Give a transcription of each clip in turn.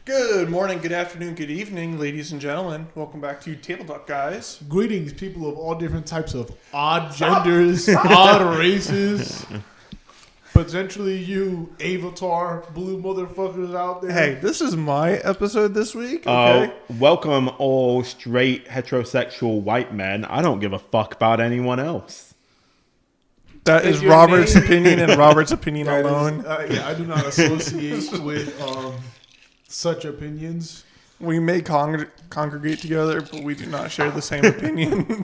Good morning, good afternoon, good evening, ladies and gentlemen. Welcome back to Table Talk, guys. Greetings, people of all different types of odd genders, odd races. Potentially you Avatar blue motherfuckers out there. Hey, this is my episode this week, okay? Welcome all straight heterosexual white men. I don't give a fuck about anyone else. That is your Robert's name- opinion and Robert's opinion That is- alone. I do not associate with such opinions. We may congregate together, but we do not share the same opinion.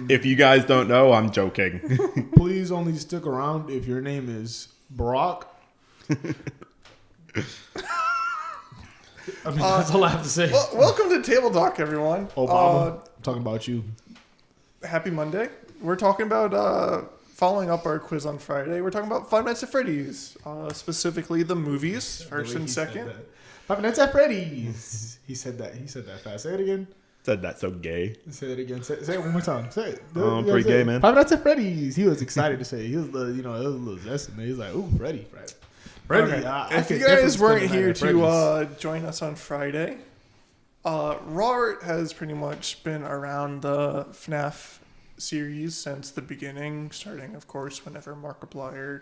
If you guys don't know, I'm joking. Please only stick around if your name is Brock. I mean, that's all I have to say. Well, welcome to Table Talk, everyone. Obama, I'm talking about you. Happy Monday. We're talking about following up our quiz on Friday. We're talking about Five Nights at Freddy's, specifically the movies, first and second. Five Nights at Freddy's. He said that. He said that fast. Say it again. Said that so gay. Say it again. Say it one more time. Say it. I'm You pretty say gay, it. man. Five Nights at Freddy's. He was excited to say it. He was, it was a little zesty. Man. He was like, "Ooh, Freddy." Okay. If you guys weren't here to join us on Friday, Robert has pretty much been around the FNAF series since the beginning, starting, of course, whenever Markiplier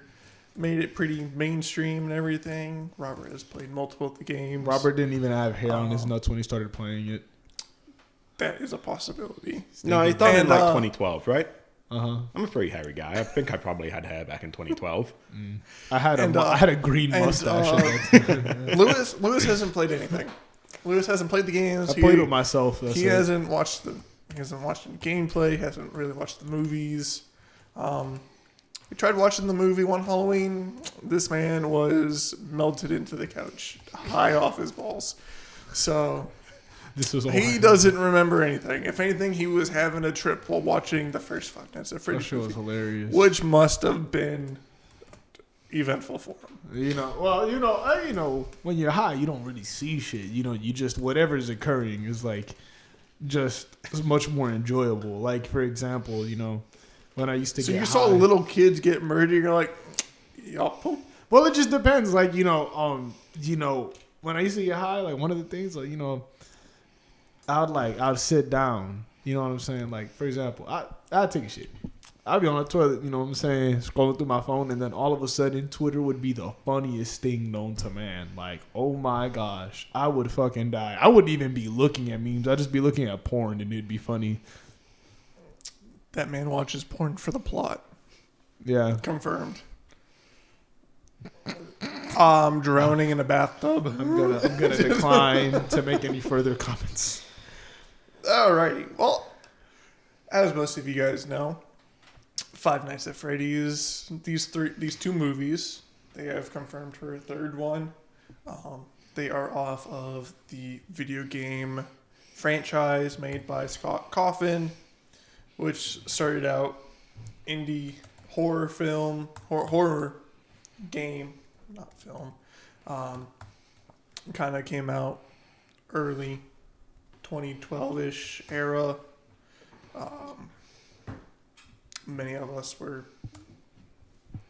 made it pretty mainstream and everything. Robert has played multiple of the games. Robert didn't even have hair on his nuts when he started playing it. That is a possibility. No, he thought in And, like 2012, right? I'm I'm a pretty hairy guy. I think I probably had hair back in 2012. I had a green and, mustache. at that time. Lewis hasn't played anything. Lewis hasn't played the games. I played with myself. That's He it. hasn't watched any gameplay. He hasn't really watched the movies. We tried watching the movie one Halloween. This man was melted into the couch, high off his balls. So This was all he doesn't remember anything. If anything, he was having a trip while watching the first Five Nights at That Freddy's show was movie, hilarious. which must have been eventful for him. When you're high, you don't really see shit. You just whatever's occurring is like just is much more enjoyable. Like for example, when I used to So get you high, saw little kids get murdered. You're like, yup. Well, it just depends. Like when I used to get high, like one of the things, I'd sit down. You know what I'm saying? Like for example, I'd take a shit. I'd be on the toilet, you know what I'm saying, scrolling through my phone, and then all of a sudden, Twitter would be the funniest thing known to man. Like, oh my gosh, I would fucking die. I wouldn't even be looking at memes. I'd just be looking at porn, and it'd be funny. That man watches porn for the plot. Yeah. Confirmed. Drowning in a bathtub. I'm gonna decline to make any further comments. Alrighty. Well, as most of you guys know, Five Nights at Freddy's, these two movies, they have confirmed for a third one. They are off of the video game franchise made by Scott Cawthon, which started out indie horror film, horror game, not film. Kind of came out early 2012-ish era. Many of us were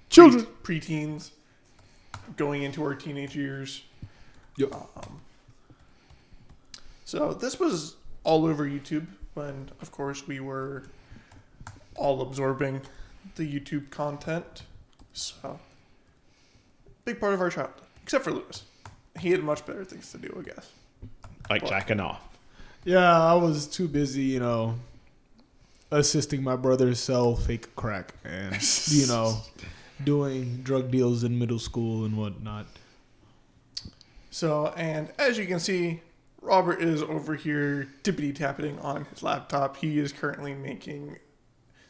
Children. preteens going into our teenage years. Yep. So this was all over YouTube when, of course, we were all absorbing the YouTube content. So, big part of our childhood, except for Lewis. He had much better things to do, I guess. Like What? jacking off. Yeah, I was too busy, assisting my brother sell fake crack and, doing drug deals in middle school and whatnot. So, and as you can see, Robert is over here tippity-tapping on his laptop. He is currently making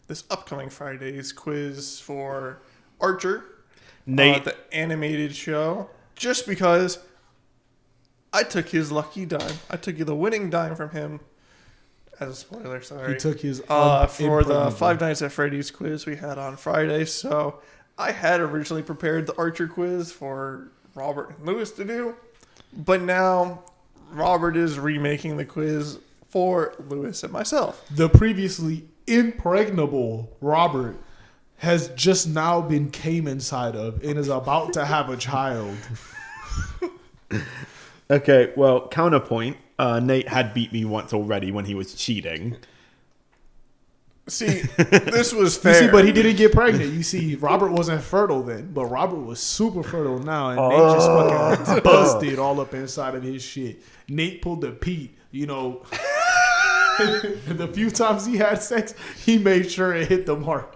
this upcoming Friday's quiz for Archer, Nate, the animated show, just because I took his lucky dime. I took the winning dime from him. As a spoiler, sorry. He took his for the impregnable. Five Nights at Freddy's quiz we had on Friday. So I had originally prepared the Archer quiz for Robert and Lewis to do, but now Robert is remaking the quiz for Lewis and myself. The previously impregnable Robert has just now been came inside of and is about to have a child. Okay, well, counterpoint. Nate had beat me once already when he was cheating. See, this was You fair. see, but he didn't get pregnant. You see, Robert wasn't fertile then, but Robert was super fertile now, and Nate just fucking busted all up inside of his shit. Nate pulled the Pete, you know. The few times he had sex, he made sure it hit the mark.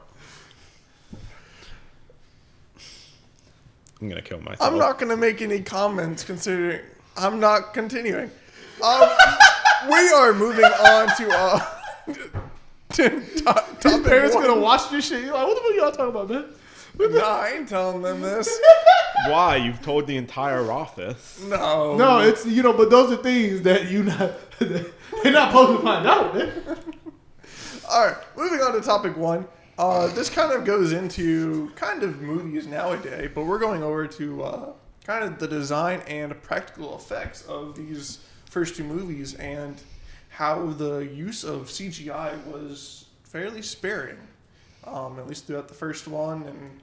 I'm gonna kill myself. I'm not going to make any comments considering I'm not continuing. We are moving on to His topic parents one. gonna watch this shit. You're like, what the fuck y'all talking about, man? Nah, I ain't telling them this. Why? You've told the entire office. No. No, it's but those are things that they're not supposed to find out, man. All right, moving on to topic one. This kind of goes into kind of movies nowadays, but we're going over to kind of the design and practical effects of these first two movies and how the use of CGI was fairly sparing, at least throughout the first one. And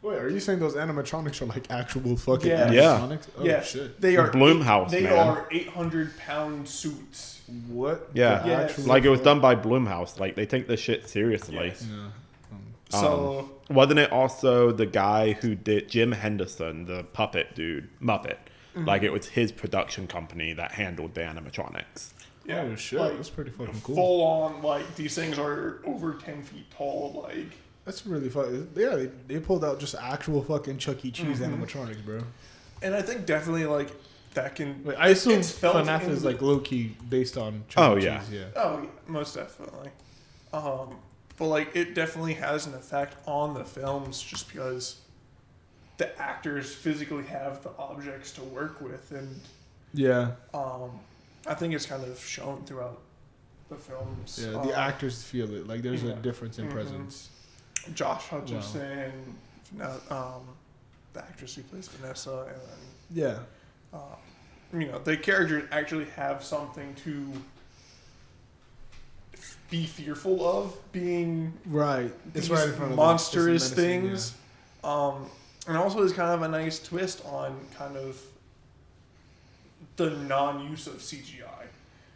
Wait, are you saying those animatronics are like actual fucking Yeah. animatronics? Oh, yeah, shit. they The are Blumhouse, They man. are 800-pound suits. What? Yeah. The Yes. actual- Like it was done by Blumhouse. Like they take this shit seriously. Yes. Yeah. So Wasn't it also the guy who did Jim Henderson, the puppet dude, Muppet? Like it was his production company that handled the animatronics. yeah, Oh shit, like, that's pretty fucking cool. full on, like these things are over 10 feet tall. Like, That's really fucking. Yeah, they pulled out just actual fucking Chuck E. Cheese Mm-hmm. animatronics, bro. and I think definitely like that can. Wait, I assume It's felt FNAF into is the- like low key based on Chuck Oh, E. yeah. Cheese. Yeah. Oh, yeah, most definitely. But like it definitely has an effect on the films just because the actors physically have the objects to work with, and Yeah. I think it's kind of shown throughout the films. Yeah. The actors feel it. Like there's a yeah. difference in Mhm. presence. Josh Hutcherson, the actress who plays Vanessa, and Yeah. then the characters actually have something to be fearful of being Right. It's these right in front of monstrous them. It's menacing, things. And also is kind of a nice twist on kind of the non-use of CGI,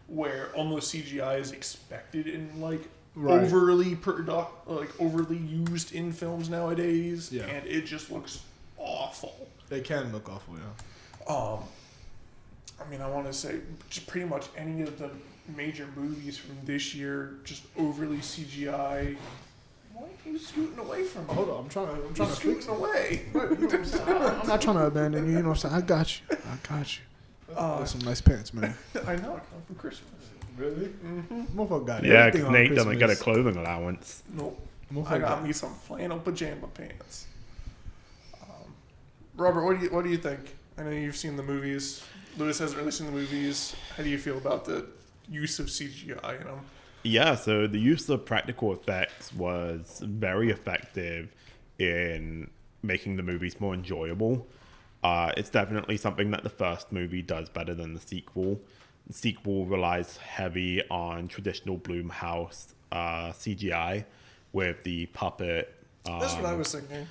where almost CGI is expected in like Right. overly used in films nowadays, Yeah. and it just looks awful. Yeah. They can look awful, yeah. I mean, I want to say just pretty much any of the major movies from this year just overly CGI. Why are you scooting away from me? Hold on, I'm trying You're to fix scooting away. I'm not trying to abandon you. You know what I'm saying? I got you. That's some nice pants, man. I know, it comes from Christmas. Really? Mm-hmm. Motherfucker got Yeah, everything because on Nate doesn't get a Christmas. clothing allowance. Nope. Motherfucker I got got- me some flannel pajama pants. Robert, what do you think? I know you've seen the movies. Lewis hasn't really seen the movies. How do you feel about the use of CGI in them? Yeah, so the use of practical effects was very effective in making the movies more enjoyable. It's definitely something that the first movie does better than the sequel. The sequel relies heavy on traditional Blumhouse CGI with the puppet That's what I was thinking.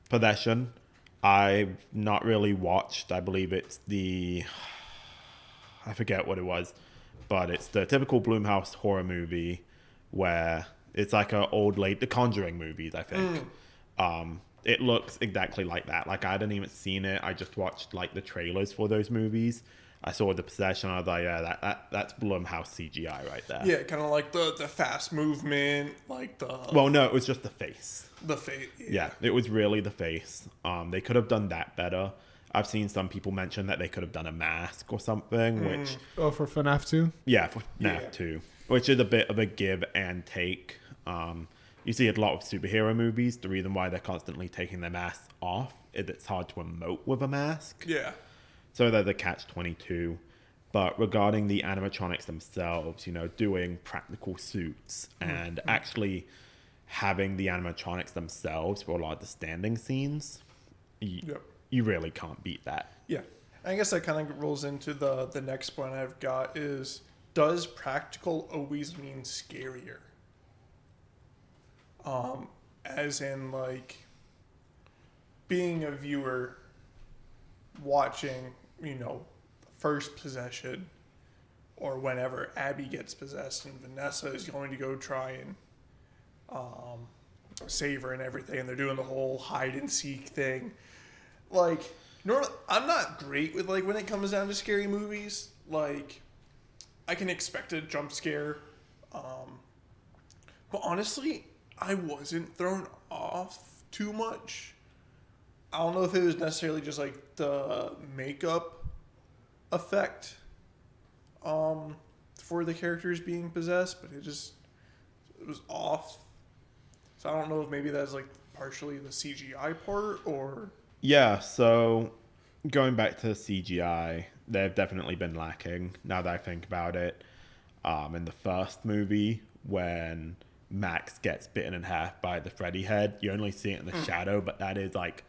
possession. I've not really watched. I believe it's I forget what it was, but it's the typical Blumhouse horror movie where it's like the Conjuring movies, I think. It looks exactly like that. Like I hadn't even seen it. I just watched like the trailers for those movies. I saw the possession. I was like, yeah, that's Blumhouse CGI right there. Yeah, kind of like the fast movement, like the Well, no, it was just the face. fate. Yeah, it was really the face. They could have done that better. I've seen some people mention that they could have done a mask or something, which Oh, for FNAF 2? yeah, for Yeah. FNAF 2, which is a bit of a give and take. You see a lot of superhero movies. The reason why they're constantly taking their masks off is it's hard to emote with a mask. Yeah. So they're the catch-22. But regarding the animatronics themselves, doing practical suits and actually having the animatronics themselves for a lot of the standing scenes, Yep. you really can't beat that. Yeah. I guess that kind of rolls into the next point I've got is, does practical always mean scarier? As in like being a viewer watching, first possession, or whenever Abby gets possessed and Vanessa is going to go try and save her and everything, and they're doing the whole hide and seek thing. Like, I'm not great with like when it comes down to scary movies. Like, I can expect a jump scare, but honestly, I wasn't thrown off too much. I don't know if it was necessarily just like the makeup effect for the characters being possessed, but it was off. So I don't know if maybe that's like partially the CGI part or... Yeah, so going back to CGI, they've definitely been lacking now that I think about it. In the first movie, when Max gets bitten in half by the Freddy head, you only see it in the shadow, but that is like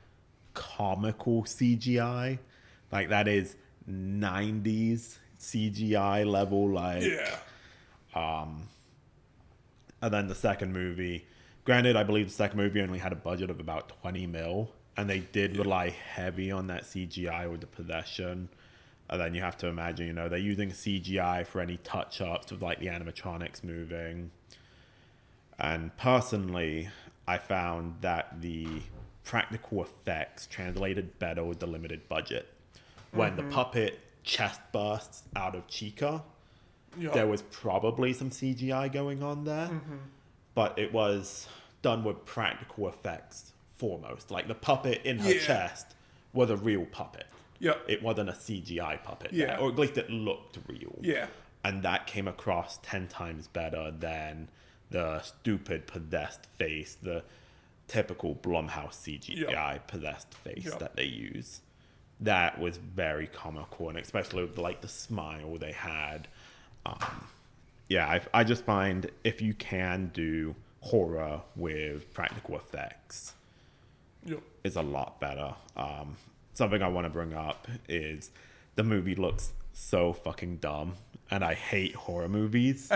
comical CGI. Like, that is 90s CGI level, like... Yeah. And then the second movie, granted, I believe the second movie only had a budget of about 20 mil, and they did rely heavy on that CGI with the possession. And then you have to imagine, you know, they're using CGI for any touch-ups with like the animatronics moving. And personally, I found that the practical effects translated better with the limited budget. When the puppet chest bursts out of Chica, there was probably some CGI going on there, but it was done with practical effects foremost. Like, the puppet in her chest was a real puppet. Yep. It wasn't a CGI puppet, Yeah. there, or at least it looked real. Yeah. And that came across 10 times better than the stupid possessed face, the typical Blumhouse CGI possessed face that they use. That was very comical, and especially with like the smile they had. I just find if you can do horror with practical effects, it's a lot better. Something I want to bring up is the movie looks so fucking dumb, and I hate horror movies.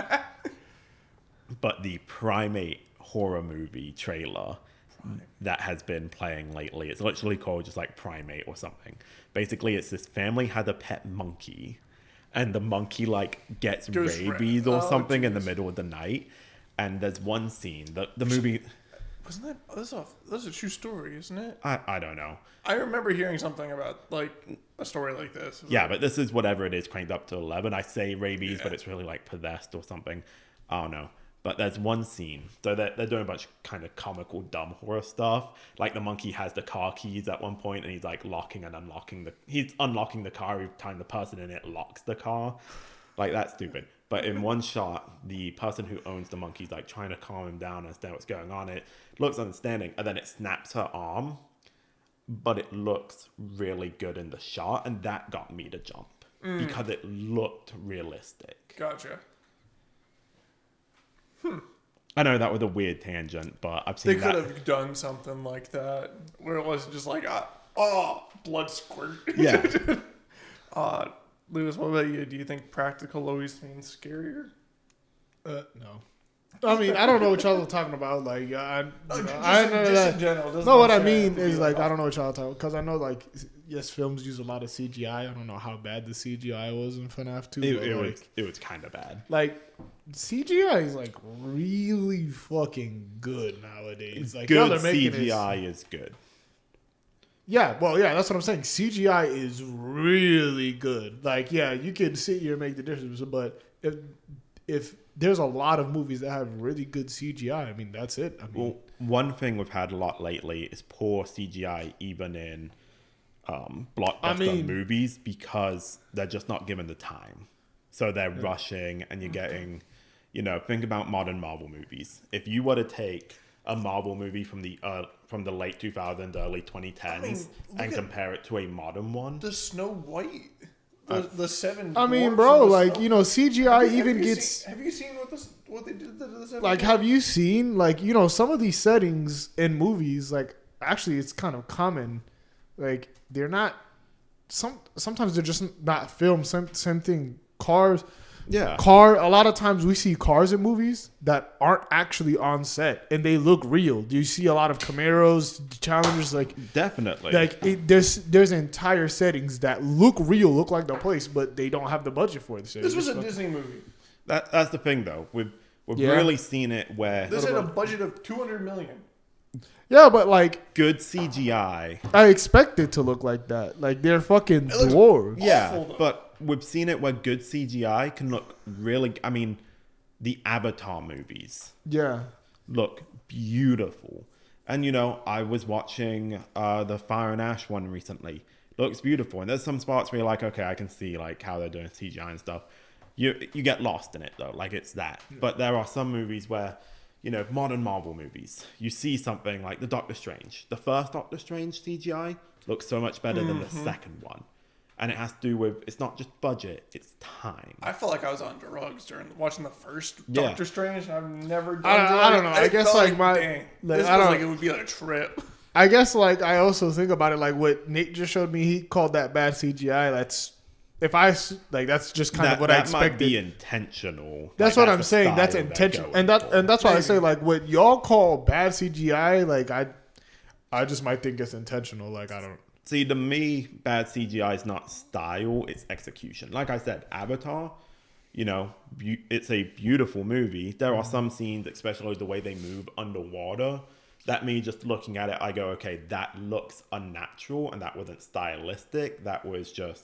But the Primate horror movie trailer that has been playing lately, it's literally called just like Primate or something. Basically, it's this family had a pet monkey, and the monkey like gets rabies or something in the middle of the night. And there's one scene, the movie... Wasn't that... That's a true story, isn't it? I don't know. I remember hearing something about, like, a story like this. Yeah, but this is whatever it is, cranked up to 11. I say rabies, but it's really, like, possessed or something. I don't know. But there's one scene. So they're doing a bunch of kind of comical, dumb horror stuff. Like, the monkey has the car keys at one point, and he's, like, locking and unlocking He's unlocking the car every time the person in it locks the car. Like, that's stupid. But in one shot, the person who owns the monkey's like trying to calm him down and understand what's going on. It looks understanding, and then it snaps her arm, but it looks really good in the shot, and that got me to jump because it looked realistic. Gotcha. I know that was a weird tangent, but I've seen They could have done something like that where it wasn't just like, blood squirt. Yeah. Lewis, what about you? Do you think practical always means scarier? No. I mean, I don't know what y'all are talking about. Like, I know in general. No, what I mean is, like, I don't know what y'all are talking about. Because I know, like, yes, films use a lot of CGI. I don't know how bad the CGI was in FNAF 2. It was kind of bad. Like, CGI is, like, really fucking good nowadays. Like, good CGI is good. Yeah, well, yeah, that's what I'm saying. CGI is really good. Like, yeah, you can sit here and make the difference, but if there's a lot of movies that have really good CGI, I mean, that's it. I mean, well, one thing we've had a lot lately is poor CGI, even in blockbuster movies, because they're just not given the time. So they're rushing, and you're getting, think about modern Marvel movies. If you were to take a Marvel movie from the late 2000s, early 2010s, and compare it to a modern one. The Snow White, the Seven. I mean, bro, like CGI even gets. Have you seen what they did to the Seven? Like, have you seen some of these settings in movies? Like, actually, it's kind of common. Like, they're not. Sometimes they're just not filmed. Same thing. Cars. Yeah. A lot of times we see cars in movies that aren't actually on set and they look real. You see a lot of Camaros, Challengers, Definitely. there's entire settings that look real, look like the place, but they don't have the budget for it. So This was it's a just Disney movie. That's the thing, though. We've Yeah. really seen it where This had a budget of $200 million. yeah, but like good CGI. I expect it to look like that. Like they're fucking looks dwarves. Yeah, awful, though. but we've seen it where good CGI can look really. I mean, the Avatar movies Yeah. look beautiful. And I was watching the Fire and Ash one recently. Looks beautiful, and there's some spots where you're like, okay, I can see like how they're doing CGI and stuff. You get lost in it though, like it's that. But there are some movies where, modern Marvel movies, you see something like the Doctor Strange. The first Doctor Strange CGI looks so much better than the second one, and it has to do with it's not just budget, it's time. I felt like I was on drugs during watching the first Yeah. Doctor Strange, and I've never done I don't know. I guess, felt like, my- dang, like, this I was don't- like it would be like a trip. I guess like I also think about it like what Nate just showed me. He called that bad CGI. That's just kind of what I that might expected. be intentional. That's Like, what I'm the saying. That's style they're intentional, going and for. that's why I Maybe. say like what y'all call bad CGI. Like I just might think it's intentional. Like I don't. See, to me, bad CGI is not style, it's execution. Like I said, Avatar, it's a beautiful movie. There are some scenes, especially the way they move underwater, that me just looking at it, I go, okay, that looks unnatural and that wasn't stylistic. That was just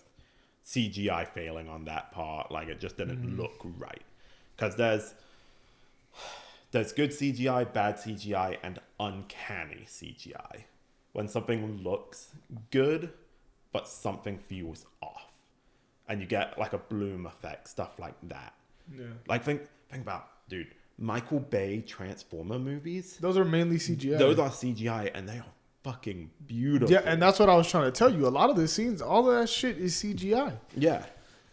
CGI failing on that part. Like it just didn't look right. Because there's good CGI, bad CGI, and uncanny CGI. When something looks good, but something feels off. And you get like a bloom effect, stuff like that. Yeah. Like think about, dude, Michael Bay Transformer movies. Those are mainly CGI. Those are CGI and they are fucking beautiful. Yeah, and that's what I was trying to tell you. A lot of the scenes, all of that shit is CGI. Yeah.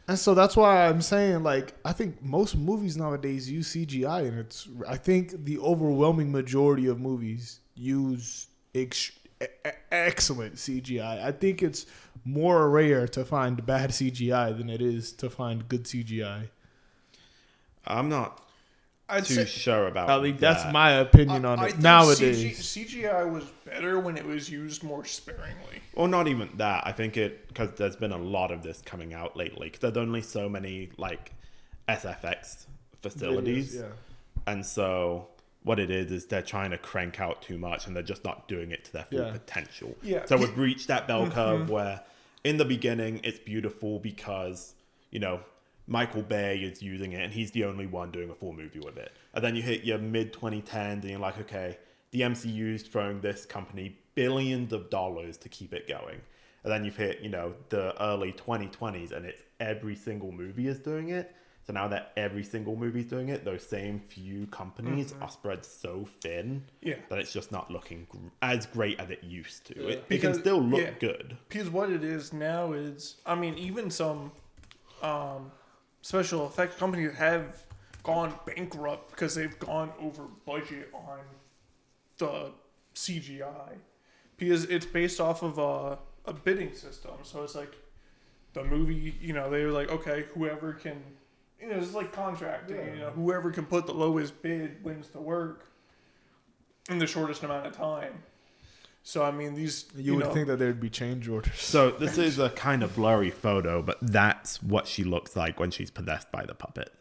And so that's why I'm saying, like, I think most movies nowadays use CGI, and I think the overwhelming majority of movies use excellent CGI. I think it's more rare to find bad CGI than it is to find good CGI. I'm not I'd too say sure about I think that. that's my opinion on I it think nowadays. CGI was better when it was used more sparingly. Well, not even that. I think because there's been a lot of this coming out lately. Because there's only so many like SFX facilities, Yeah. and so what it is they're trying to crank out too much, and they're just not doing it to their full Yeah. potential. Yeah. So we've reached that bell curve where, in the beginning, it's beautiful because Michael Bay is using it, and he's the only one doing a full movie with it. And then you hit your mid 2010s, and you're like, okay, the MCU's throwing this company billions of dollars to keep it going. And then you've hit, the early 2020s, and it's every single movie is doing it. So now that every single movie's doing it, those same few companies are spread so thin that it's just not looking as great as it used to. Yeah. It can still look good. Because what it is now is, I mean, even some special effects companies have gone bankrupt because they've gone over budget on the CGI. Because it's based off of a bidding system. So it's like the movie, they were like, okay, whoever can, it's like contracting, whoever can put the lowest bid wins the work in the shortest amount of time. So, I mean, these, You would think that there'd be change orders. So this is a kind of blurry photo, but that's what she looks like when she's possessed by the puppet.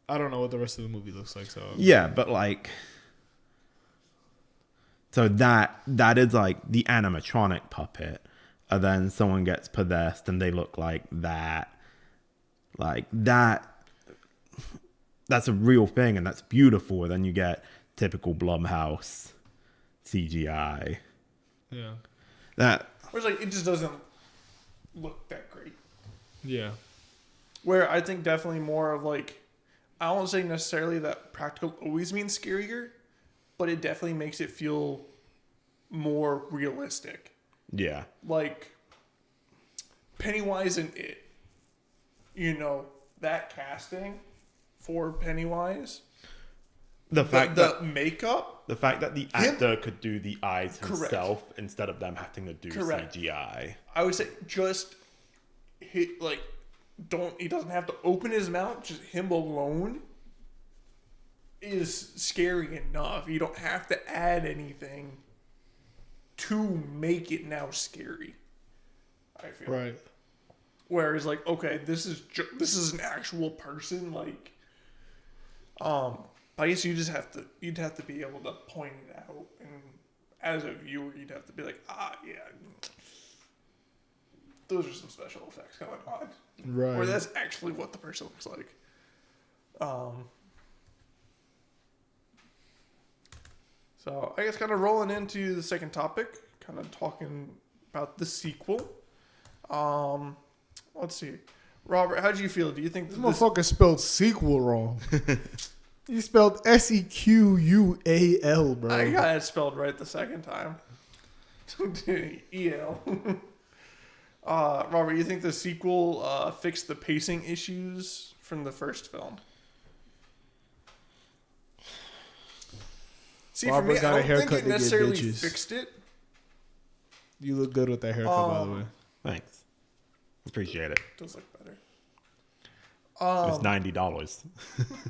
I don't know what the rest of the movie looks like, so Yeah, but like, so that is like the animatronic puppet, and then someone gets possessed and they look like that. Like that. That's a real thing, and that's beautiful. And then you get typical Blumhouse CGI. yeah. where it's like, it just doesn't look that great. Yeah. Where I think definitely more of like, I won't say necessarily that practical always means scarier, but it definitely makes it feel more realistic. Yeah. Like Pennywise and It, that casting for Pennywise, The fact the makeup, that the actor could do the eyes Correct. himself instead of them having to do Correct. CGI. I would say just hit like he doesn't have to open his mouth. Just him alone is scary enough. You don't have to add anything to make it now scary. I feel Right. Whereas, like, okay, this is an actual person. Like, I guess you'd have to be able to point it out, and as a viewer, you'd have to be like, yeah, those are some special effects going on, Right. or that's actually what the person looks like. So I guess kind of rolling into the second topic, kind of talking about the sequel. Let's see. Robert, how do you feel? Do you think This this motherfucker spelled sequel wrong. He spelled Sequual, bro. I got it spelled right the second time. EL. Robert, you think the sequel fixed the pacing issues from the first film? See, Robert for me, got I a don't haircut think it to get necessarily bitches. fixed it. You look good with that haircut, by the way. Thanks. Appreciate it. Does look better. It's $90.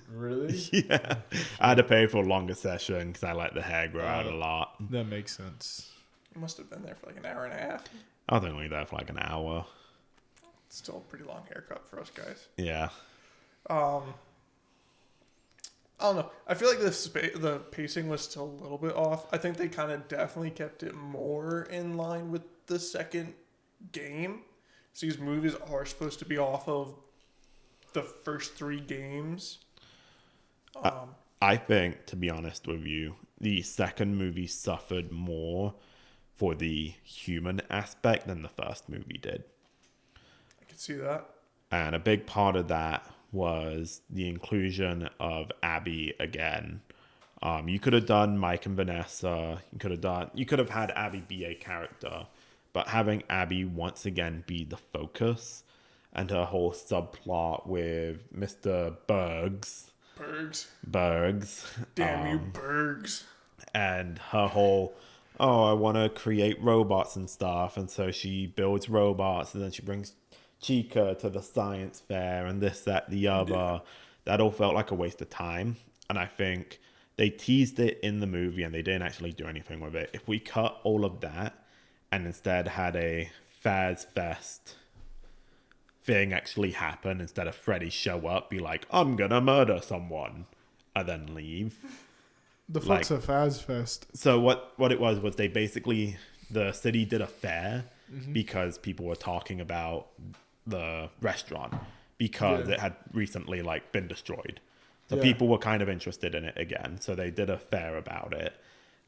Really? Yeah. I had to pay for a longer session because I let the hair grow out a lot. That makes sense. You must have been there for like an hour and a half. I was only there for like an hour. Still a pretty long haircut for us guys. Yeah. I don't know. I feel like the pacing was still a little bit off. I think they kind of definitely kept it more in line with the second game. So these movies are supposed to be off of the first 3 games. I think, to be honest with you, the second movie suffered more for the human aspect than the first movie did. I can see that. And a big part of that was the inclusion of Abby again. You could have done Mike and Vanessa. You could have had Abby be a character, but having Abby once again be the focus, and her whole subplot with Mr. Bergs. Damn you, Bergs. And her whole, I want to create robots and stuff. And so she builds robots, and then she brings Chica to the science fair and this, that, the other. Yeah. That all felt like a waste of time. And I think they teased it in the movie and they didn't actually do anything with it. If we cut all of that and instead had a Faz Fest thing actually happen, instead of Freddy show up, be like, I'm gonna murder someone, and then leave. The fuck's a Faz Fest? So what it was they basically, the city did a fair because people were talking about the restaurant because it had recently been destroyed. So people were kind of interested in it again. So they did a fair about it.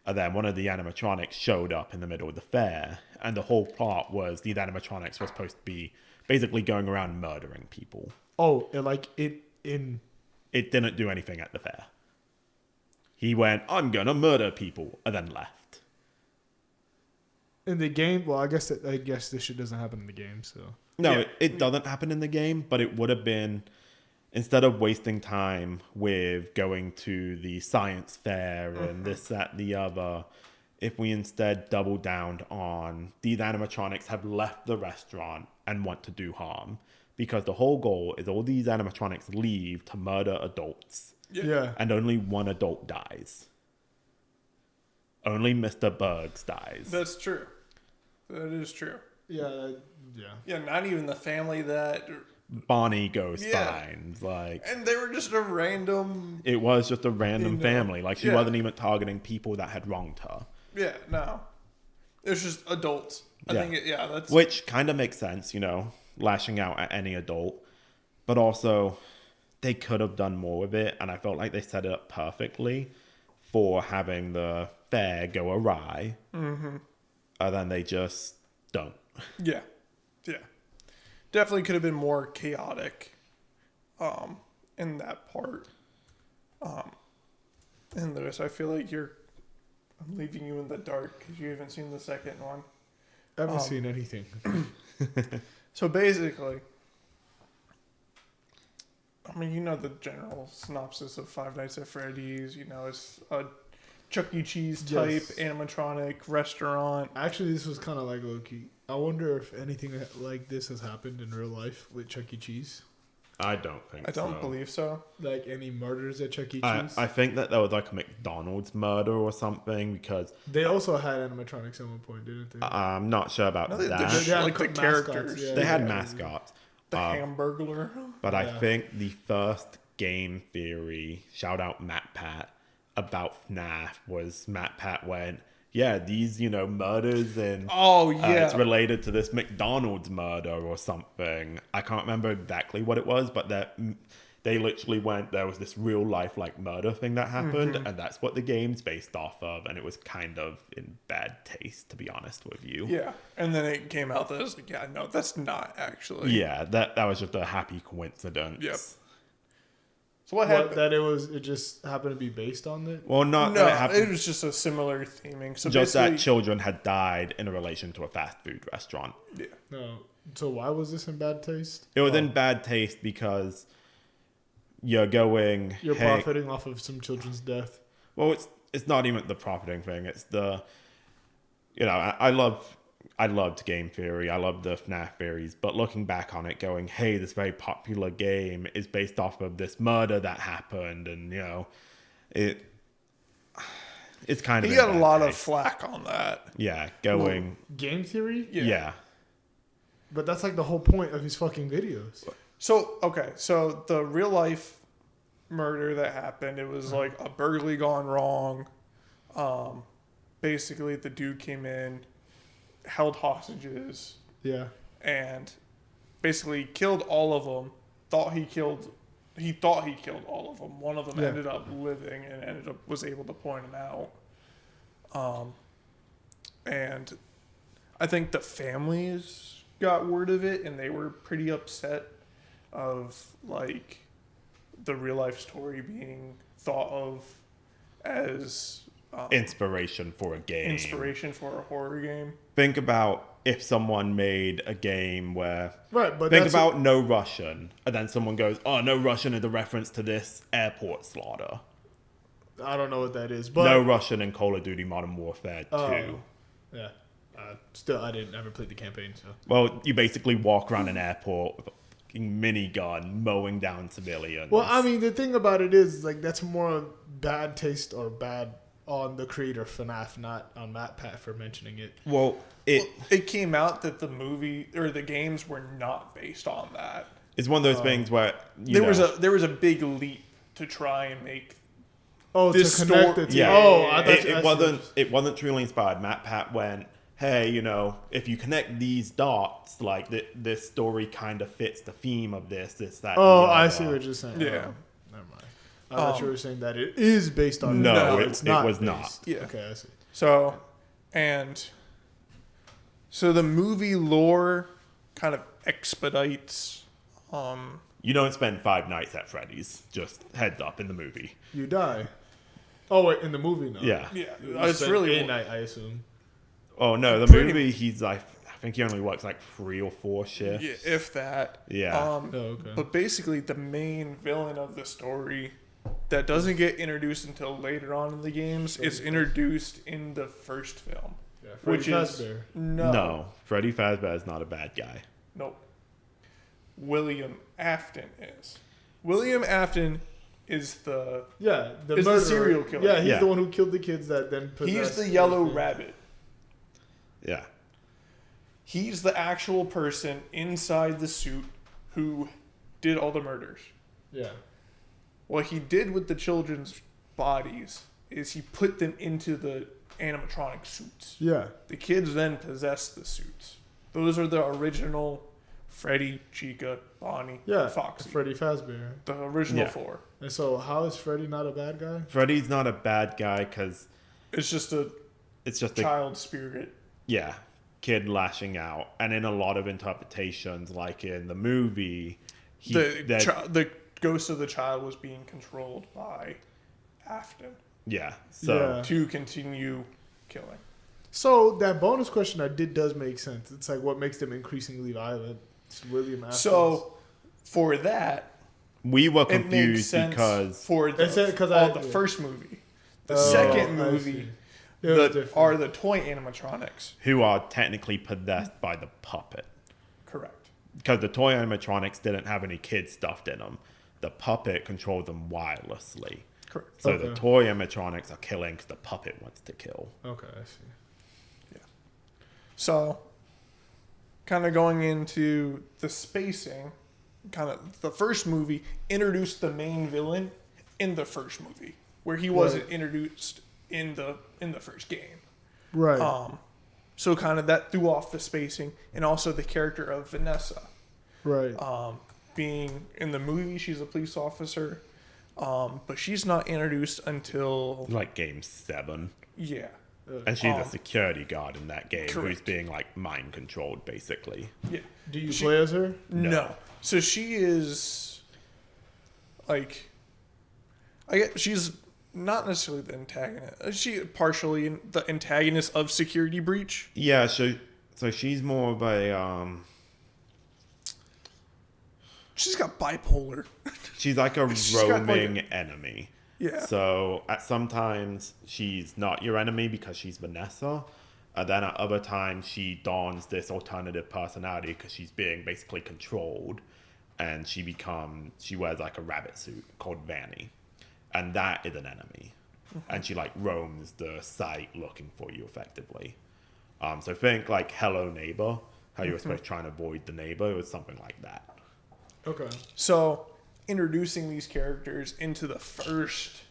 And then one of the animatronics showed up in the middle of the fair. And the whole plot was these animatronics were supposed to be basically going around murdering people. Oh, it didn't do anything at the fair. He went, I'm gonna murder people, and then left. In the game, well, I guess this shit doesn't happen in the game, so. No, it doesn't happen in the game, but it would have been, instead of wasting time with going to the science fair and this, that, the other, if we instead double down on these animatronics have left the restaurant and want to do harm. Because the whole goal is all these animatronics leave to murder adults. Yeah. And only one adult dies. Only Mr. Bergs dies. That's true. That is true. Yeah. Yeah, not even the family that Bonnie Ghost finds. And they were just a random... It was just a random family. She wasn't even targeting people that had wronged her. Yeah, no. It was just adults. I think, that's... Which kind of makes sense, lashing out at any adult. But also, they could have done more with it. And I felt like they set it up perfectly for having the fair go awry. Mm-hmm. And then they just don't. Yeah. Definitely could have been more chaotic in that part. And Lewis, I feel like I'm leaving you in the dark because you haven't seen the second one. I haven't seen anything. So basically, the general synopsis of Five Nights at Freddy's. It's a Chuck E. Cheese type Yes. animatronic restaurant. Actually, this was kind of like low key. I wonder if anything like this has happened in real life with Chuck E. Cheese. I don't think I don't so. believe so. Like any murders at Chuck E. I, Cheese. I think that there was like a McDonald's murder or something because They also had animatronics at one point, didn't they? I'm not sure about No, they that. just- had like the mascots, characters. yeah. They had Yeah. mascots. The Hamburglar. But I Yeah. think the first game theory, shout out Matt Pat, about FNAF was Matt Pat went, yeah, these, murders and Oh yeah. it's related to this McDonald's murder or something. I can't remember exactly what it was, but they literally went, there was this real life like murder thing that happened, and that's what the game's based off of, and it was kind of in bad taste, to be honest with you. Yeah, and then it came out that it was like, yeah, no, that's not actually. Yeah, that was just a happy coincidence. Yep. So what What, happened? that it just happened to be based on it. Well, not No, that it happened. it was just a similar theming. So Just basically, that children had died in relation to a fast food restaurant. yeah. No. So why was this in bad taste? It was in bad taste because you're going. You're hey, profiting off of some children's death. well, it's not even the profiting thing. It's the, I loved game theory. I loved the FNAF theories. But looking back on it, going, hey, this very popular game is based off of this murder that happened, and it's kind of He in got a bad lot of taste. flack on that. Yeah, going. Game theory? Yeah. But that's like the whole point of his fucking videos. So okay, so the real life murder that happened, it was like a burglary gone wrong. Basically, the dude came in, held hostages, Yeah. and basically killed all of them. He thought he killed all of them. One of them Yeah. ended up living and was able to point him out. And I think the families got word of it and they were pretty upset of like the real life story being thought of as Inspiration for a game. inspiration for a horror game. Think about if someone made a game where Right, but think that's about No Russian, and then someone goes, "Oh, No Russian is a reference to this airport slaughter." I don't know what that is, but No Russian in Call of Duty Modern Warfare 2. Oh. Yeah. Still, I didn't ever play the campaign, so. Well, you basically walk around an airport with a fucking minigun mowing down civilians. Well, I mean, the thing about it is, like, that's more bad taste or bad on the creator FNAF, not on Matt Pat for mentioning it. well, It came out that the movie or the games were not based on that. it's one of those things where There was a big leap to try and make. Oh, This to connect story- it to yeah. Oh, I thought It wasn't truly inspired. Matt Pat went, hey, if you connect these dots, like this story kind of fits the theme of this, that. Oh, the I other. see what you're saying. Yeah. Oh, never mind. I thought you were saying that it is based on. No, it's it not. was based. not. Yeah. Okay, I see. So the movie lore kind of expedites. You don't spend 5 nights at Freddy's. Just heads up in the movie. You die. Oh wait, in the movie, no. Yeah. Yeah, You it's spend really a night, I assume. Oh no, the Pretty- movie he's like, I think he only works like 3 or 4 shifts. yeah, if that. Yeah. Oh, okay. But basically, the main villain of the story that doesn't get introduced until later on in the games is introduced in the first film. Yeah, Which Freddy is Fazbear. No, Freddy Fazbear is not a bad guy. Nope. William Afton is. William Afton is the Yeah, the Is the murderer. serial killer. Yeah, he's Yeah. the one who killed the kids that then possessed. he's the yellow everything. rabbit. Yeah. He's the actual person inside the suit who did all the murders. Yeah. What he did with the children's bodies is he put them into the animatronic suits. Yeah. The kids then possessed the suits. Those are the original Freddy, Chica, Bonnie, Yeah. Foxy. Freddy Fazbear. The original Yeah. 4. And so, how is Freddy not a bad guy? Freddy's not a bad guy because It's just a it's just a child spirit. kid lashing out, and in a lot of interpretations, like in the movie, The ghost of the child was being controlled by Afton so Yeah. to continue killing. So that bonus question does make sense. It's like what makes them increasingly violent. It's William Afton. So for that, we were it makes confused sense because for That's it, 'cause the I- first movie. The Oh, second I movie see. It was different. are the toy animatronics. Who are technically possessed by the puppet. Correct. Because the toy animatronics didn't have any kids stuffed in them. The puppet controlled them wirelessly. Correct. So Okay. the toy animatronics are killing because the puppet wants to kill. Okay, I see. So, kind of going into the spacing, kind of the first movie introduced the main villain in the first movie, where he wasn't Right. introduced in the first game. Right. So kind of that threw off the spacing, and also the character of Vanessa. right. Being in the movie, she's a police officer, but she's not introduced until Like game 7. yeah. And she's a security guard in that game who's Correct. being like mind controlled basically. Yeah. Do you play as her? No. So she is like I get she's not necessarily the antagonist. She partially the antagonist of Security Breach. Yeah, so she's more of a She's got bipolar. she's like a She's got, like, roaming enemy. Yeah. So at sometimes she's not your enemy because she's Vanessa. And then at other times she dons this alternative personality because she's being basically controlled. And she wears like a rabbit suit called Vanny. And that is an enemy. And she like roams the site looking for you effectively. So think like Hello Neighbor, how you were supposed to try and avoid the neighbor. It was something like that. Okay. So introducing these characters into the first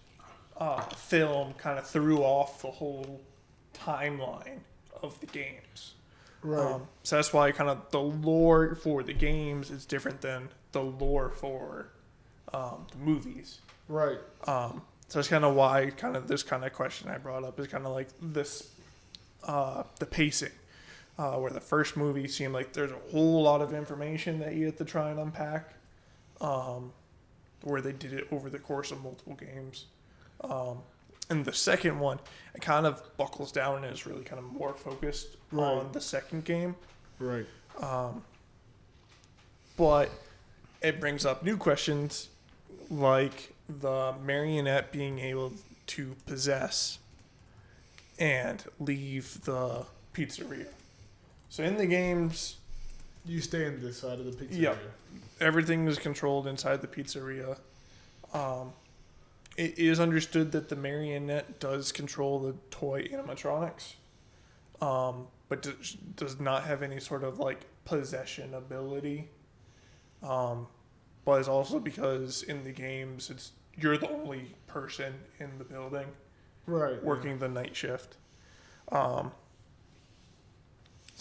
film kind of threw off the whole timeline of the games. Right. So that's why kind of the lore for the games is different than the lore for the movies. right. So that's kind of why kind of this kind of question I brought up is kind of like this, the pacing, where the first movie seemed like there's a whole lot of information that you have to try and unpack, where they did it over the course of multiple games. And the second one, it kind of buckles down and is really kind of more focused on the second game. Right. But it brings up new questions like the marionette being able to possess and leave the pizzeria. So in the games, You stay in this side of the pizzeria. Yep. everything is controlled inside the pizzeria. It is understood that the marionette does control the toy animatronics, but does not have any sort of like possession ability. But it's also because in the games, you're the only person in the building Right. working the night shift. So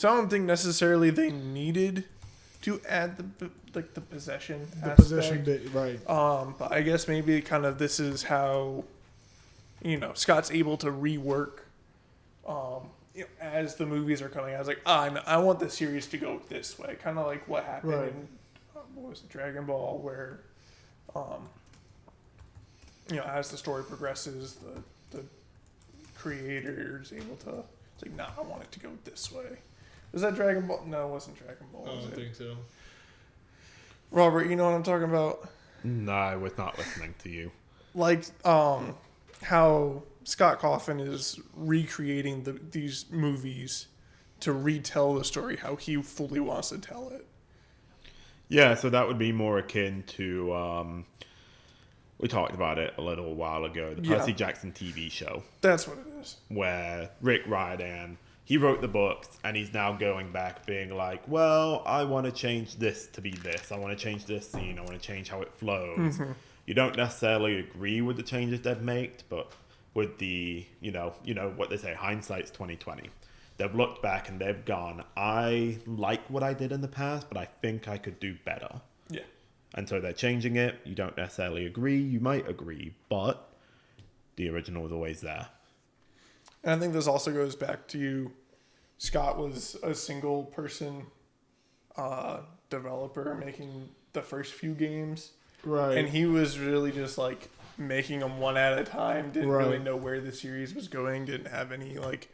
I don't think necessarily they needed to add the possession The aspect. possession bit. Right. But I guess maybe kind of this is how, Scott's able to rework, as the movies are coming out. I was like, I want the series to go this way. Kind of like what happened Right. in, what was it, Dragon Ball, where, as the story progresses, the creator is able to, it's like, I want it to go this way. Was that Dragon Ball? No, it wasn't Dragon Ball. I Was don't it? think so. Robert, you know what I'm talking about? No, I was not listening to you. Like how Scott Cawthon is recreating these movies to retell the story how he fully wants to tell it. Yeah, so that would be more akin to we talked about it a little while ago, the Yeah. Percy Jackson TV show, That's what it is. where Rick Riordan, he wrote the books and he's now going back being like, well, I want to change this to be this. I want to change this scene. I want to change how it flows. You don't necessarily agree with the changes they've made, but with the, what they say, hindsight's 2020. They've looked back and they've gone, I like what I did in the past, but I think I could do better. Yeah. And so they're changing it. You don't necessarily agree. You might agree, but the original is always there. And I think this also goes back to Scott was a single person developer making the first few games. Right. And he was really just like making them one at a time. Didn't really Right. know where the series was going. Didn't have any like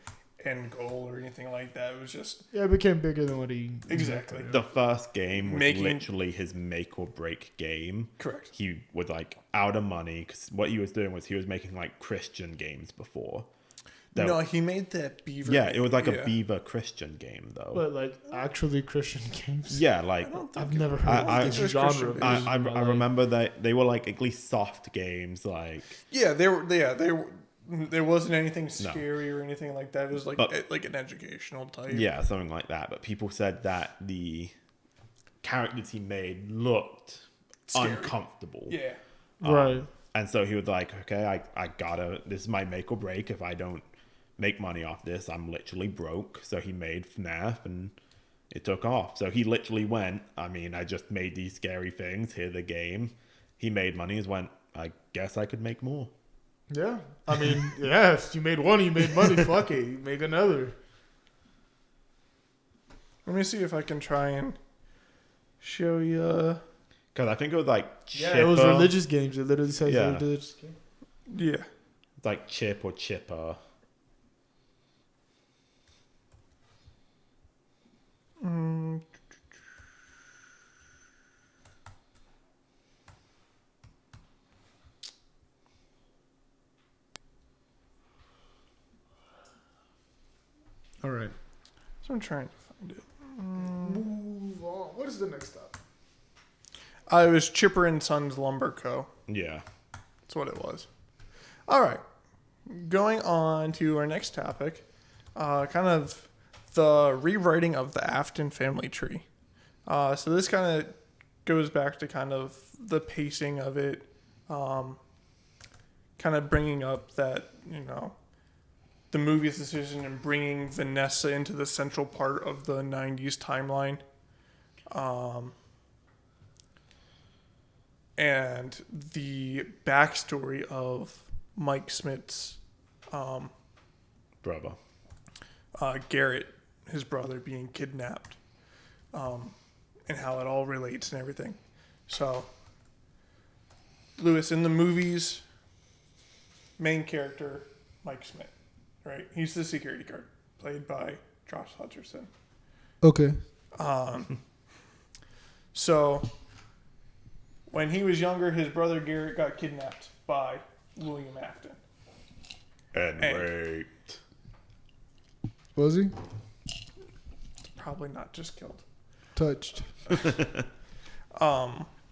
end goal or anything like that. It was just Yeah, it became bigger than what he Exactly. The first game was Making- literally his make or break game. correct. He was like out of money because what he was doing was he was making like Christian games before. That- No, he made that beaver. yeah, it was like yeah. a Beaver Christian game though. But like actually Christian games. Yeah, like I've never heard I- of this there's genre. Christian of games. games I in my life. remember that they were like at least soft games. Like Yeah, they were. Yeah, they were. There wasn't anything scary or anything like that. It was like But- like an educational type. yeah, something like that. But people said that the characters he made looked Scary. uncomfortable. Yeah. Right. And so he was like, okay, I gotta, this is my make or break. If I don't make money off this, I'm literally broke. So he made FNAF and it took off. So he literally went, I mean, I just made these scary things. Here's the game. He made money and went, I guess I could make more. Yeah. I mean, yes, you made one, you made money. Fuck it. You make another. Let me see if I can try and show you. Because I think it was like Yeah, it was Chipper. religious games. It literally says Yeah. religious games. Yeah. Like Chip or Chipper. Mm, All right. so I'm trying to find it. Move on. What is the next stop? It was Chipper and Sons Lumber Co. Yeah. That's what it was. All right. Going on to our next topic, kind of the rewriting of the Afton family tree. So this kind of goes back to kind of the pacing of it, kind of bringing up that, the movie's decision and bringing Vanessa into the central part of the 90s timeline. And the backstory of Mike Smith's Brother. Garrett, his brother, being kidnapped, and how it all relates and everything. So, Lewis, in the movies, main character, Mike Smith, right? He's the security guard, played by Josh Hutcherson. Okay. So, when he was younger, his brother Garrett got kidnapped by William Afton. And And- raped. Was he? Probably not just killed. Touched.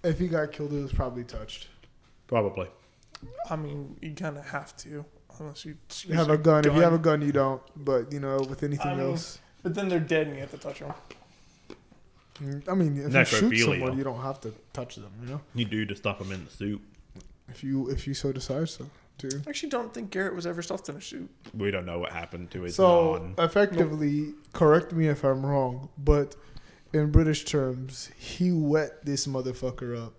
If he got killed, it was probably touched. Probably. I mean, you kind of have to, unless you You have a gun. If you have a gun, you don't. But, with anything I mean, else. But then they're dead and you have to touch them. I mean, if you shoot Necrophilia. someone, you don't have to touch them, You do to stuff him in the suit. If you so decide so, too. I actually don't think Garrett was ever stuffed in a suit. We don't know what happened to his So, non. effectively, correct me if I'm wrong, but in British terms, he wet this motherfucker up.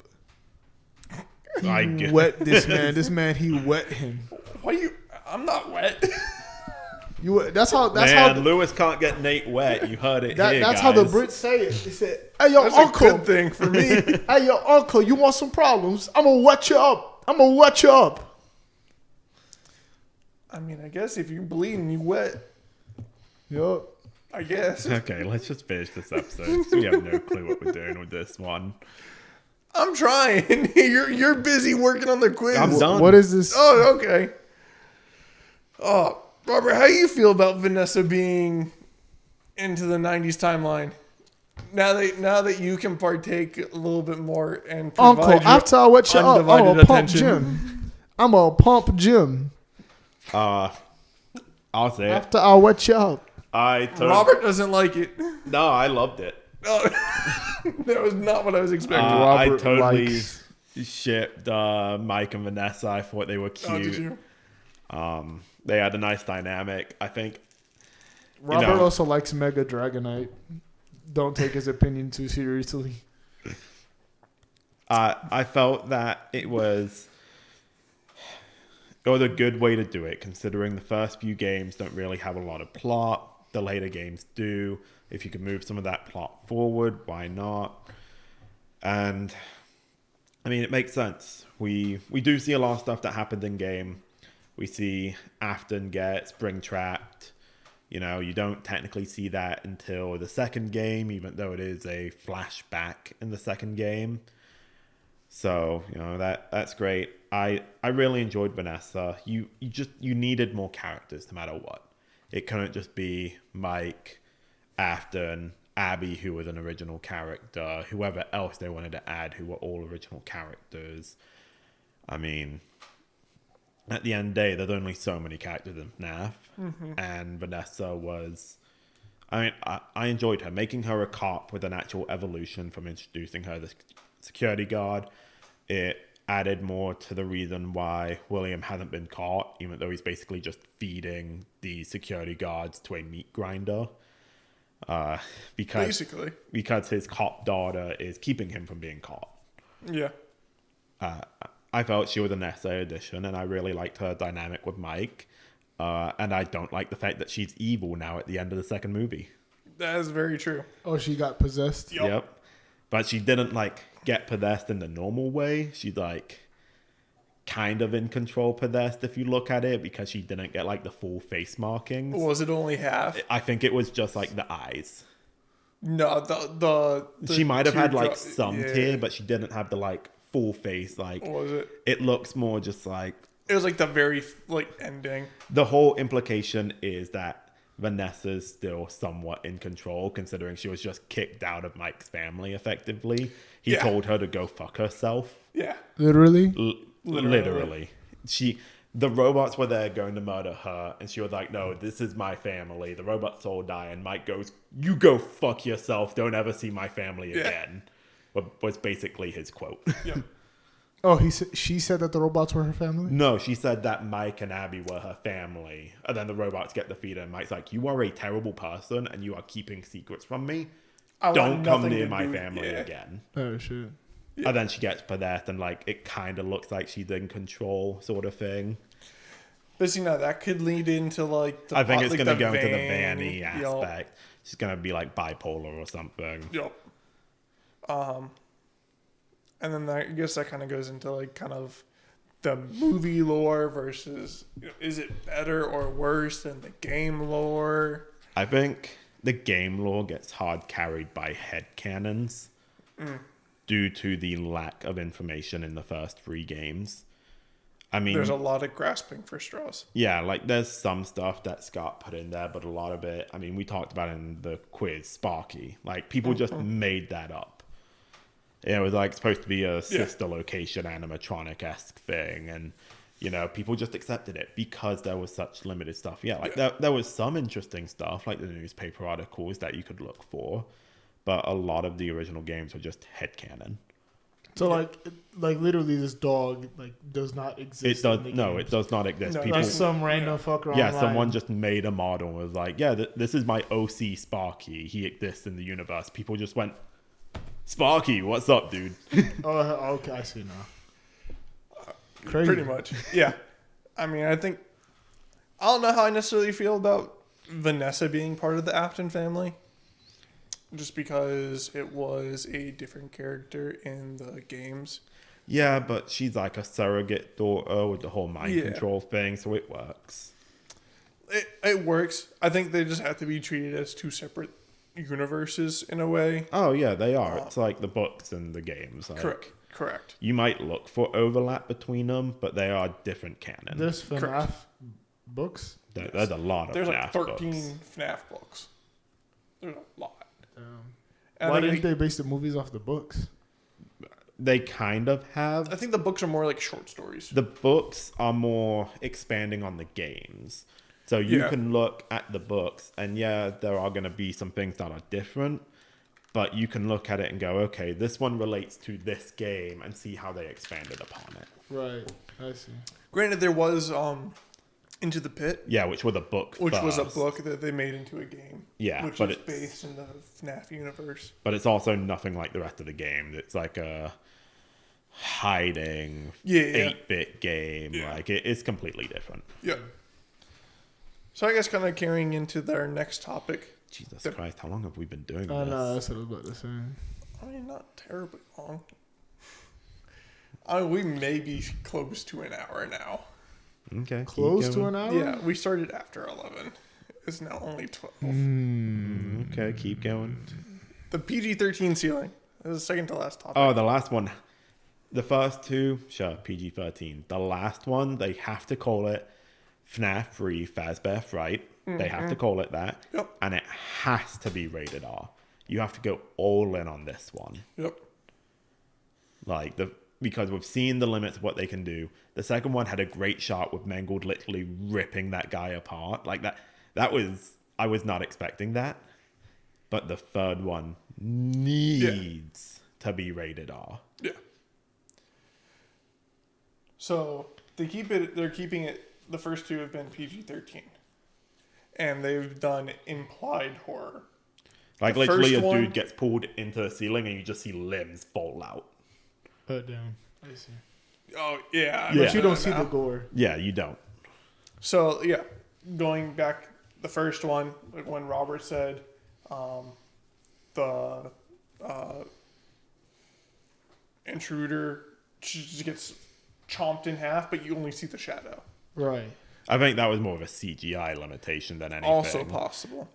I He guess. wet this man. This man, he wet him. Why you? I'm not wet. That's how Man, Lewis can't get Nate wet. You heard it here, that's guys. how the Brits say it. They said, "Hey, yo, That's uncle. a good thing for me. Hey, yo, uncle, you want some problems? I'm gonna wet you up. I'm gonna wet you up." I mean, I guess if you're bleeding, you wet. Yup. I guess. Okay, let's just finish this episode. 'Cause we have no clue what we're doing with this one. I'm trying. You're busy working on the quiz. I'm done. What is this? Oh, okay. Oh, Robert, how do you feel about Vanessa being into the 90s timeline? Now that you can partake a little bit more and provide Uncle, your after I wet you up, I'm undivided gonna pump attention. Jim. I'm gonna pump Jim I'll say it. after I wet you up. Robert doesn't like it. No, I loved it. No, that was not what I was expecting. I Robert totally likes- shipped Mike and Vanessa. I thought they were Oh, did cute. you? They had a nice dynamic. I think. Robert know- also likes Mega Dragonite. Don't take his opinion too seriously. I felt that it was a good way to do it, considering the first few games don't really have a lot of plot. The later games do. If you could move some of that plot forward, why not? And I mean, it makes sense. We do see a lot of stuff that happened in game. We see Afton get spring trapped. You know, you don't technically see that until the second game, even though it is a flashback in the second game. So, you know, that's great. I really enjoyed Vanessa. You needed more characters no matter what. It couldn't just be Mike, Afton, Abby, who was an original character, whoever else they wanted to add who were all original characters. I mean, at the end of the day, there's only so many characters in FNAF, and Vanessa was... I enjoyed her. Making her a cop with an actual evolution from introducing her the security guard, it added more to the reason why William hasn't been caught, even though he's basically just feeding the security guards to a meat grinder. Because his cop daughter is keeping him from being caught. Yeah. I felt she was a necessary addition, and I really liked her dynamic with Mike. And I don't like the fact that she's evil now at the end of the second movie. That is very true. Oh, she got possessed? Yep. But she didn't, like, get possessed in the normal way. She's, like, kind of in control possessed if you look at it, because she didn't get, like, the full face markings. Was it only half? I think it was just, like, the eyes. No, the she might have had, like, teardrop- some yeah. tear, but she didn't have the, like, full face. Like, What was it? It looks more just like... It was like the very, like, ending. The whole implication is that Vanessa's still somewhat in control, considering she was just kicked out of Mike's family, effectively. He told her to go fuck herself. Yeah. Literally? Literally. The robots were there going to murder her, and she was like, no, this is my family. The robots all die, and Mike goes, you go fuck yourself. Don't ever see my family again. Was basically his quote. Yep. Oh, she said that the robots were her family? No, she said that Mike and Abby were her family. And then the robots get defeated, and Mike's like, you are a terrible person, and you are keeping secrets from me. Don't come near my family again. Oh, shit. Yeah. And then she gets possessed, and like it kind of looks like she's in control, sort of thing. But see, now that could lead into like I think it's like going to the go into the van- Vanny aspect. She's going to be like bipolar or something. Yep. And then I guess that kind of goes into like kind of the movie lore versus, you know, is it better or worse than the game lore? I think the game lore gets hard carried by headcanons due to the lack of information in the first 3 games. I mean, There's a lot of grasping for straws. yeah, like there's some stuff that Scott put in there, but a lot of it, I mean, we talked about it in the quiz, Sparky. Like people just made that up. It was like supposed to be a sister location animatronic-esque thing, and you know, people just accepted it because there was such limited stuff. Yeah, like there was some interesting stuff, like the newspaper articles that you could look for, but a lot of the original games were just headcanon. So like literally, this dog like does not exist. It does in the no, games. it does not exist. No, People, Like some random fucker yeah, online. someone just made a model and was like, yeah, this is my OC Sparky. He exists in the universe. People just went, Sparky, what's up, dude? Oh, okay, I see now. Crazy. Pretty much. Yeah. I mean, I don't know how I necessarily feel about Vanessa being part of the Afton family. Just because it was a different character in the games. Yeah, but she's like a surrogate daughter with the whole mind Yeah. control thing, so it works. It works. I think they just have to be treated as 2 separate universes in a way. Oh, yeah, they are. It's like the books and the games. Like, Correct. You might look for overlap between them, but they are different canon. There's FNAF Correct. books. There's a lot of There's FNAF like 13 books. FNAF books. There's a lot. Why And I didn't think, they base the movies off the books? They kind of have. I think the books are more like short stories. The books are more expanding on the games. So you can look at the books, and yeah, there are going to be some things that are different, but you can look at it and go, okay, this one relates to this game, and see how they expanded upon it. Right, I see. Granted, there was Into the Pit, Yeah, which were the book which was a first. book that they made into a game. Yeah, which but is it's- based in the FNAF universe. But it's also nothing like the rest of the game. It's like a hiding 8-bit game. Yeah. Like it's completely different. Yeah. So I guess kind of carrying into their next topic. Jesus Christ, how long have we been doing Oh this? no, that's what I was about to say. I mean, not terribly long. We may be close to an hour now. Okay. keep Close to going. an hour? Yeah, we started after 11. is now only 12. Okay, keep going. The PG-13 ceiling. This is the second to last topic. Oh, the last one. The first two, sure, PG-13. The last one, they have to call it FNAF Free Fazbear Fright. They have to call it that. Yep. And it has to be rated R. You have to go all in on this one. Yep. Because we've seen the limits of what they can do. The second one had a great shot with Mangold literally ripping that guy apart. I was not expecting that. But the third one needs to be rated R. Yeah. So they're keeping it, the first two have been PG-13. And they've done implied horror. Like The literally a first one- dude gets pulled into the ceiling and you just see limbs fall out. Put down. I see. Oh, yeah. Yeah. But you don't see Now. the gore. Yeah, you don't. So, yeah, going back, the first one, like when Robert said the intruder just gets chomped in half, but you only see the shadow. Right. I think that was more of a CGI limitation than anything. Also possible.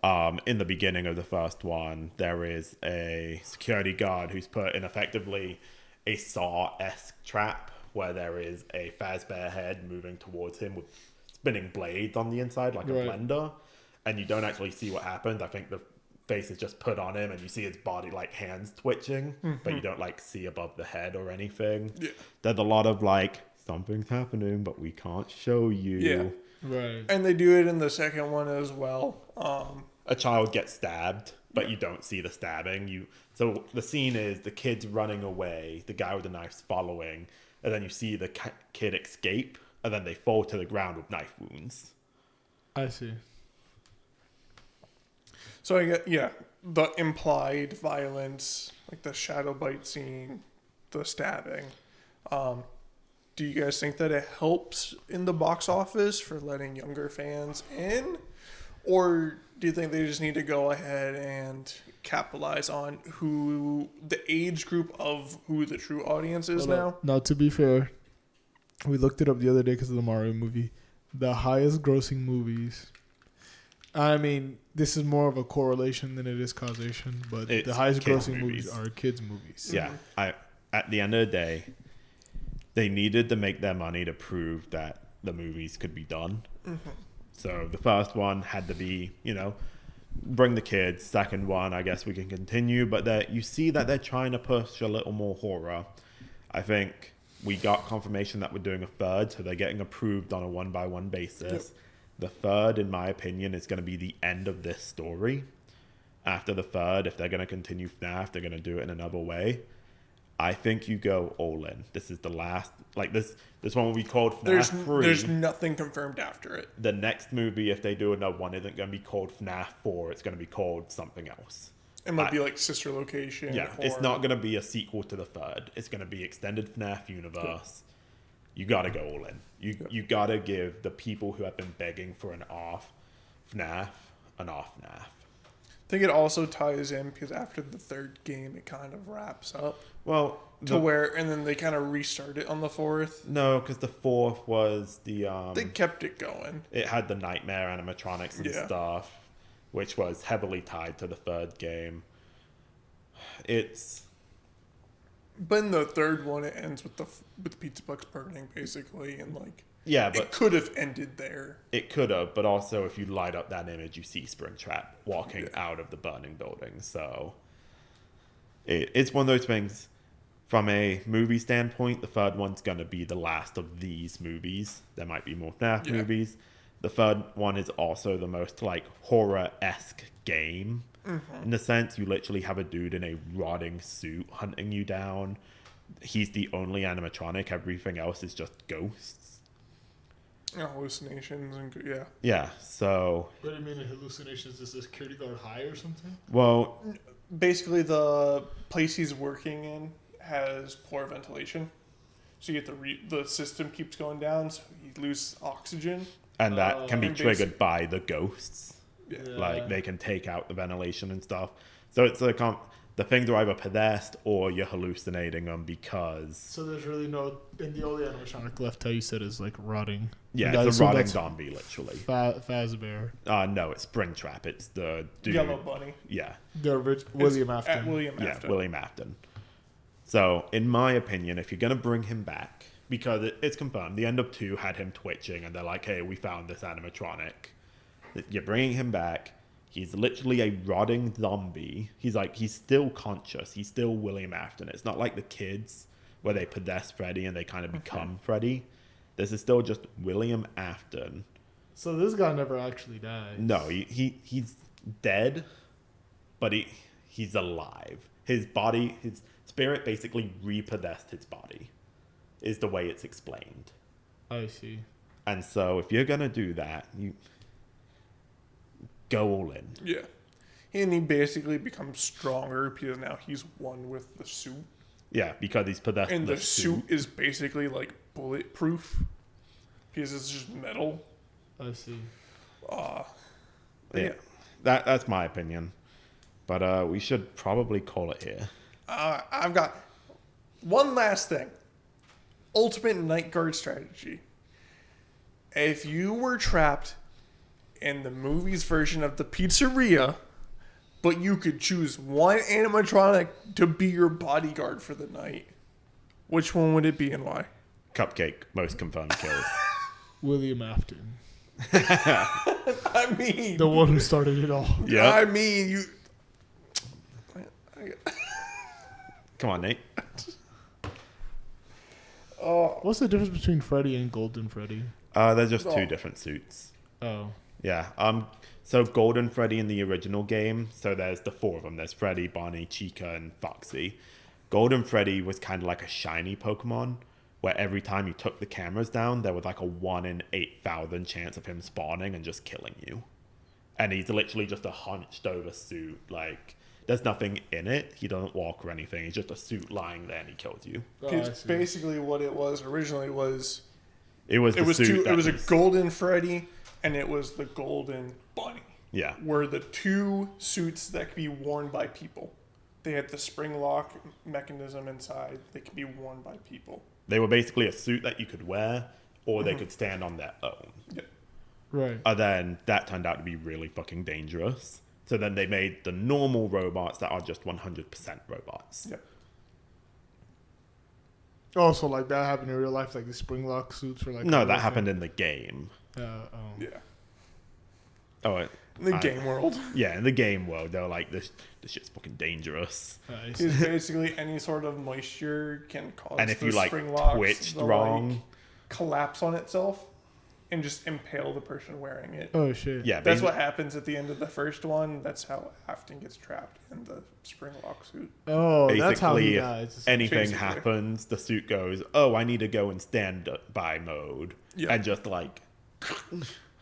In the beginning of the first one, there is a security guard who's put in effectively a Saw-esque trap where there is a Fazbear head moving towards him with spinning blades on the inside like a Right. blender. And you don't actually see what happened. I think the face is just put on him and you see his body like hands twitching, but you don't like see above the head or anything. Yeah. There's a lot of like, something's happening, but we can't show you. Yeah. Right. And they do it in the second one as well. A child gets stabbed, but you don't see the stabbing. So the scene is the kid's running away, the guy with the knife's following, and then you see the kid escape, and then they fall to the ground with knife wounds. I see. So I get, yeah, the implied violence, like the shadow bite scene, the stabbing. Do you guys think that it helps in the box office for letting younger fans in? Or do you think they just need to go ahead and capitalize on who the age group of who the true audience is now? Now, to be fair, we looked it up the other day because of the Mario movie. The highest grossing movies. I mean, this is more of a correlation than it is causation, but It's the highest kids' grossing movies movies. are kids' movies. Yeah, at the end of the day, they needed to make their money to prove that the movies could be done. So the first one had to be, bring the kids. Second one, I guess we can continue, but you see that they're trying to push a little more horror. I think we got confirmation that we're doing a third, so they're getting approved on a 1-by-1 basis. Yep. The third, in my opinion, is going to be the end of this story. After the third, if they're going to continue FNAF, they're going to do it in another way. I think you go all in. This is the last, this one will be called FNAF 3. There's nothing confirmed after it. The next movie, if they do another one, isn't going to be called FNAF 4. It's going to be called something else. It might be like Sister Location. Yeah, it's or- not going to be a sequel to the third. It's going to be extended FNAF universe. You got to go all in. You got to give the people who have been begging for an off FNAF an off FNAF. I think it also ties in because after the third game, it kind of wraps up Well, and then they kind of restart it on the fourth. no, because the fourth was the They kept it going. it had the nightmare animatronics and Yeah. stuff, which was heavily tied to the third game. But in the third one, it ends with the Pizza Box burning, basically, and Yeah, it but could have ended there. it could have. But also, if you light up that image, you see Springtrap walking out of the burning building. So it's one of those things. From a movie standpoint, the third one's going to be the last of these movies. There might be more FNAF Yeah. movies. The third one is also the most horror-esque game. In the sense, you literally have a dude in a rotting suit hunting you down. He's the only animatronic. Everything else is just ghosts. Hallucinations and yeah. Yeah, so, What do you mean hallucinations? Is the security guard high or something? well, Basically, the place he's working in has poor ventilation, so you get the system keeps going down, so you lose oxygen. and that can be And triggered by the ghosts. Yeah. Like, they can take out the ventilation and stuff. So it's the things are either possessed or you're hallucinating them because So there's really no, and the only animatronic left how you said is like rotting. yeah, And I it's a assume rotting that's zombie literally. Fazbear. No, it's Springtrap. It's the dude. Yellow Bunny. Yeah, William It's Afton. At William yeah, Afton. William Afton. So, in my opinion, if you're gonna bring him back, because it's confirmed, the end of 2 had him twitching, and they're like, "Hey, we found this animatronic." You're bringing him back. He's literally a rotting zombie. He's still conscious. He's still William Afton. It's not like the kids where they possess Freddy and they kind of become Freddy. This is still just William Afton. So this guy never actually died. No, he's dead, but he's alive. His spirit basically repossessed his body, is the way it's explained. I see. And so if you're gonna do that, you go all in. Yeah. And he basically becomes stronger because now he's one with the suit. Yeah, because he's possessed And the suit is basically like bulletproof because it's just metal. I see. Yeah, that's my opinion. But we should probably call it here. I've got one last thing. Ultimate night guard strategy. If you were trapped in the movie's version of the pizzeria, but you could choose one animatronic to be your bodyguard for the night, which one would it be and why? Cupcake, most confirmed kills. William Afton. I mean, The one who started it all. Yeah. I mean, you. Come on, Nate. What's the difference between Freddy and Golden Freddy? They're just Oh. 2 different suits. Oh. Yeah. So Golden Freddy in the original game, so there's the 4 of them. There's Freddy, Bonnie, Chica, and Foxy. Golden Freddy was kind of like a shiny Pokemon, where every time you took the cameras down, there was like a 1 in 8,000 chance of him spawning and just killing you. And he's literally just a hunched over suit. Like, there's nothing in it. He doesn't walk or anything. He's just a suit lying there and he kills you. I Because see. basically what it was originally was It was it was suit it was a was- golden Freddy and it was the golden Bunny. Yeah. Were the 2 suits that could be worn by people. They had the spring lock mechanism inside. They could be worn by people. They were basically a suit that you could wear or they could stand on their own. Yeah. Right. And then that turned out to be really fucking dangerous. So then they made the normal robots that are just 100% robots. Yep. Oh, so like that happened in real life, like the spring lock suits were like. No, that happened in the game. Oh. Yeah. Oh, In the I- game world. yeah, in the game world, they're like, this shit's fucking dangerous. I see. Because basically any sort of moisture can cause And if the you like spring locks twitched to, wrong, like, collapse on itself and just impale the person wearing it. Oh shit. yeah, That's basi- what happens at the end of the first one. That's how Afton gets trapped in the spring lock suit. Oh, that's how he basically, dies. if anything Basically. happens, the suit goes, oh, I need to go in standby mode. Yeah. And just like,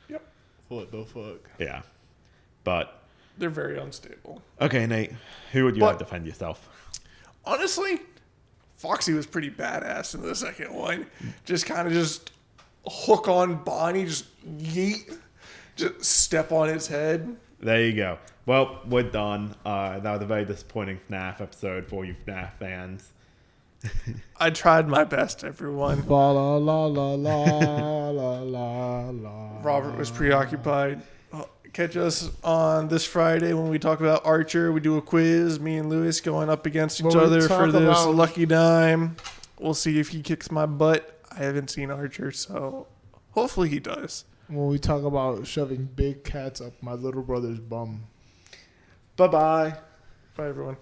Yep. What the fuck? yeah. But, They're very unstable. okay, Nate, who would you But- have defend yourself? Honestly, Foxy was pretty badass in the second one. Just kind of just hook on Bonnie, just yeet, just step on his head. There you go. Well, we're done. That was a very disappointing FNAF episode for you FNAF fans. I tried my best, everyone. La la la la la la la la. Robert was preoccupied. Catch us on this Friday when we talk about Archer. We do a quiz. Me and Lewis going up against each When we other for talk this about- lucky dime. We'll see if he kicks my butt. I haven't seen Archer, so hopefully he does. When we talk about shoving big cats up my little brother's bum. Bye-bye. Bye, everyone.